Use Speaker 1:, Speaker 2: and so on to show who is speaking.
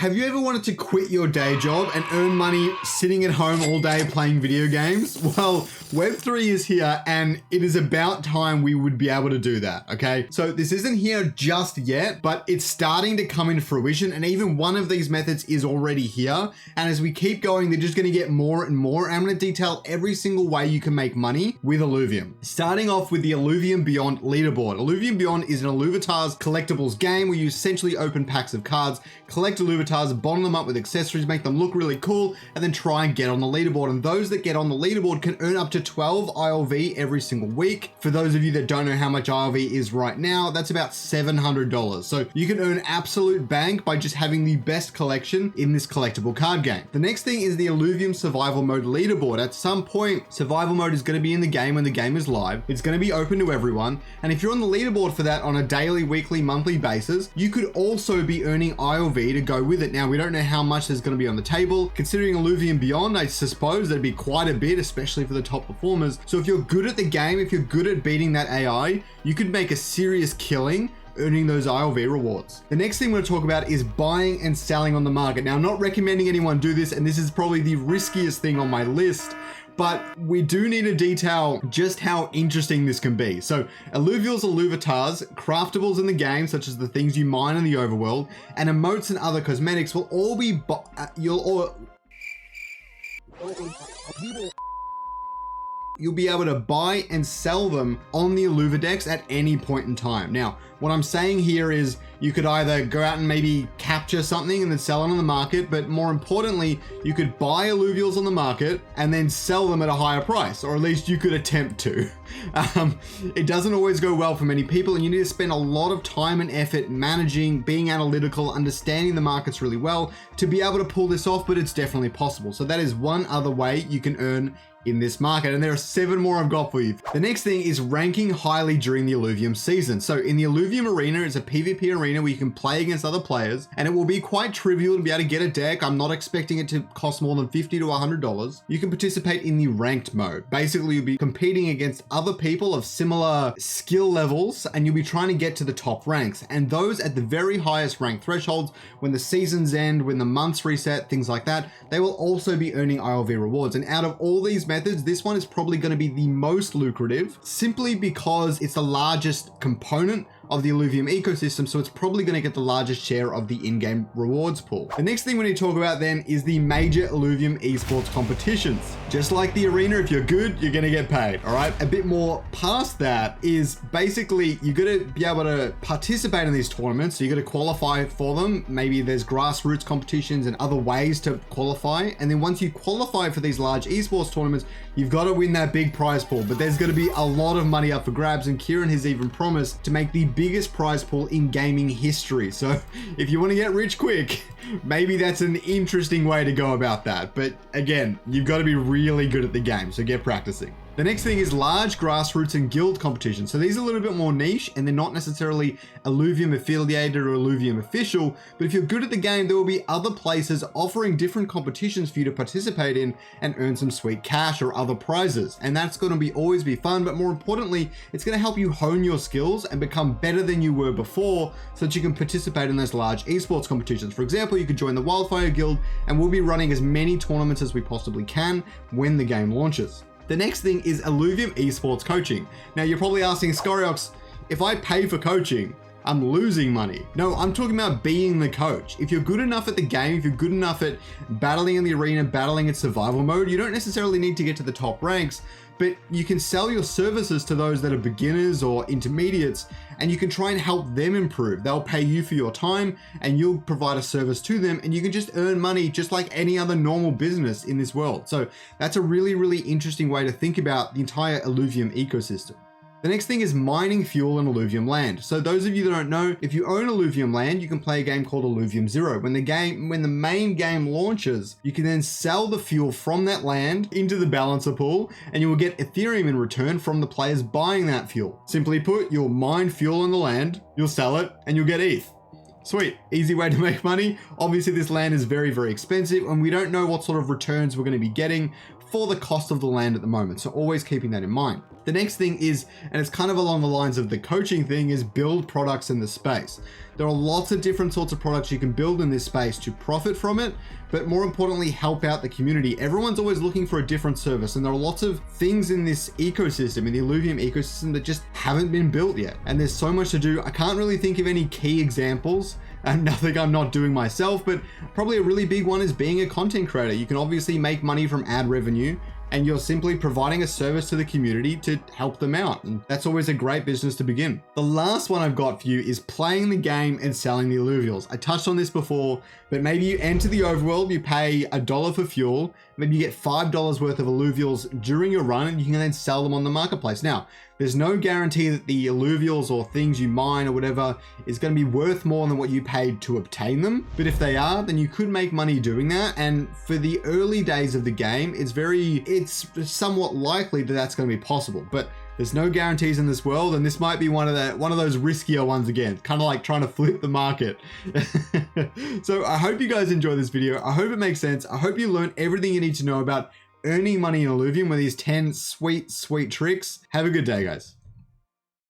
Speaker 1: Have you ever wanted to quit your day job and earn money sitting at home all day playing video games? Well, Web3 is here and it is about time we would be able to do that, okay? So this isn't here just yet, but it's starting to come into fruition, and even one of these methods is already here. And as we keep going, they're just gonna get more and more. And I'm gonna detail every single way you can make money with Illuvium. Starting off with the Illuvium Beyond Leaderboard. Illuvium Beyond is an Illuvitar's collectibles game where you essentially open packs of cards, collect Illuvitar's, bottle them up with accessories, make them look really cool, and then try and get on the leaderboard. And those that get on the leaderboard can earn up to 12 ILV every single week. For those of you that don't know how much ILV is right now, that's about $700. So you can earn absolute bank by just having the best collection in this collectible card game. The next thing is the Illuvium Survival Mode Leaderboard. At some point, Survival Mode is going to be in the game when the game is live. It's going to be open to everyone. And if you're on the leaderboard for that on a daily, weekly, monthly basis, you could also be earning ILV to go with it. Now, we don't know how much there's going to be on the table. Considering Illuvium Beyond, I suppose that'd be quite a bit, especially for the top performers. So if you're good at the game, if you're good at beating that AI, you could make a serious killing earning those ILV rewards. The next thing we're going to talk about is buying and selling on the market. Now, I'm not recommending anyone do this, and this is probably the riskiest thing on my list, but we do need to detail just how interesting this can be. So Illuvials, Illuvitars, craftables in the game, such as the things you mine in the overworld, and emotes and other cosmetics will all be, you'll be able to buy and sell them on the Illuvidex at any point in time. Now, what I'm saying here is you could either go out and maybe capture something and then sell it on the market, but more importantly, you could buy Illuvials on the market and then sell them at a higher price, or at least you could attempt to. It doesn't always go well for many people, and you need to spend a lot of time and effort managing, being analytical, understanding the markets really well to be able to pull this off, but it's definitely possible. So that is one other way you can earn in this market, and there are 7 more I've got for you. The next thing is ranking highly during the Illuvium season. So in the Illuvium arena, it's a PvP arena where you can play against other players, and it will be quite trivial to be able to get a deck. I'm not expecting it to cost more than $50 to $100. You can participate in the ranked mode. Basically, you'll be competing against other people of similar skill levels, and you'll be trying to get to the top ranks. And those at the very highest rank thresholds, when the seasons end, when the months reset, things like that, they will also be earning ILV rewards. And out of all these methods, this one is probably going to be the most lucrative, simply because it's the largest component of the Illuvium ecosystem, so it's probably going to get the largest share of the in-game rewards pool. The next thing we need to talk about then is the major Illuvium esports competitions. Just like the arena, if you're good, you're going to get paid, all right? A bit more past that is basically you're going to be able to participate in these tournaments, so you're going to qualify for them. Maybe there's grassroots competitions and other ways to qualify, and then once you qualify for these large esports tournaments, you've got to win that big prize pool, but there's going to be a lot of money up for grabs, and Kieran has even promised to make the biggest prize pool in gaming history. So if you want to get rich quick, maybe that's an interesting way to go about that. But again, you've got to be really good at the game, so get practicing. The next thing is large grassroots and guild competitions. So these are a little bit more niche, and they're not necessarily Illuvium affiliated or Illuvium official, but if you're good at the game, there will be other places offering different competitions for you to participate in and earn some sweet cash or other prizes. And that's going to always be fun, but more importantly, it's going to help you hone your skills and become better than you were before, so that you can participate in those large esports competitions. For example, you could join the Wildfire Guild, and we'll be running as many tournaments as we possibly can when the game launches. The next thing is Illuvium Esports Coaching. Now, you're probably asking, Scoriox, if I pay for coaching, I'm losing money. No, I'm talking about being the coach. If you're good enough at the game, if you're good enough at battling in the arena, battling in survival mode, you don't necessarily need to get to the top ranks, but you can sell your services to those that are beginners or intermediates, and you can try and help them improve. They'll pay you for your time, and you'll provide a service to them, and you can just earn money just like any other normal business in this world. So that's a really, really interesting way to think about the entire Illuvium ecosystem. The next thing is mining fuel in Illuvium land. So those of you that don't know, if you own Illuvium land, you can play a game called Illuvium Zero. When the main game launches, you can then sell the fuel from that land into the balancer pool, and you will get Ethereum in return from the players buying that fuel. Simply put, you'll mine fuel in the land, you'll sell it, and you'll get ETH. Sweet, easy way to make money. Obviously, this land is very, very expensive, and we don't know what sort of returns we're going to be getting for the cost of the land at the moment. So always keeping that in mind. The next thing is, and it's kind of along the lines of the coaching thing, is build products in the space. There are lots of different sorts of products you can build in this space to profit from it, but more importantly, help out the community. Everyone's always looking for a different service, and there are lots of things in this ecosystem, in the Illuvium ecosystem, that just haven't been built yet. And there's so much to do. I can't really think of any key examples, and nothing I'm not doing myself, but probably a really big one is being a content creator. You can obviously make money from ad revenue, and you're simply providing a service to the community to help them out. And that's always a great business to begin. The last one I've got for you is playing the game and selling the Illuvials. I touched on this before, but maybe you enter the overworld, you pay $1 for fuel, maybe you get $5 worth of Illuvials during your run, and you can then sell them on the marketplace. Now, there's no guarantee that the Illuvials or things you mine or whatever is going to be worth more than what you paid to obtain them. But if they are, then you could make money doing that. And for the early days of the game, it's somewhat likely that that's going to be possible. But there's no guarantees in this world, and this might be one of those riskier ones again, kind of like trying to flip the market. So I hope you guys enjoy this video. I hope it makes sense. I hope you learned everything you need to know about earning money in Illuvium with these 10 sweet tricks. Have a good day, guys.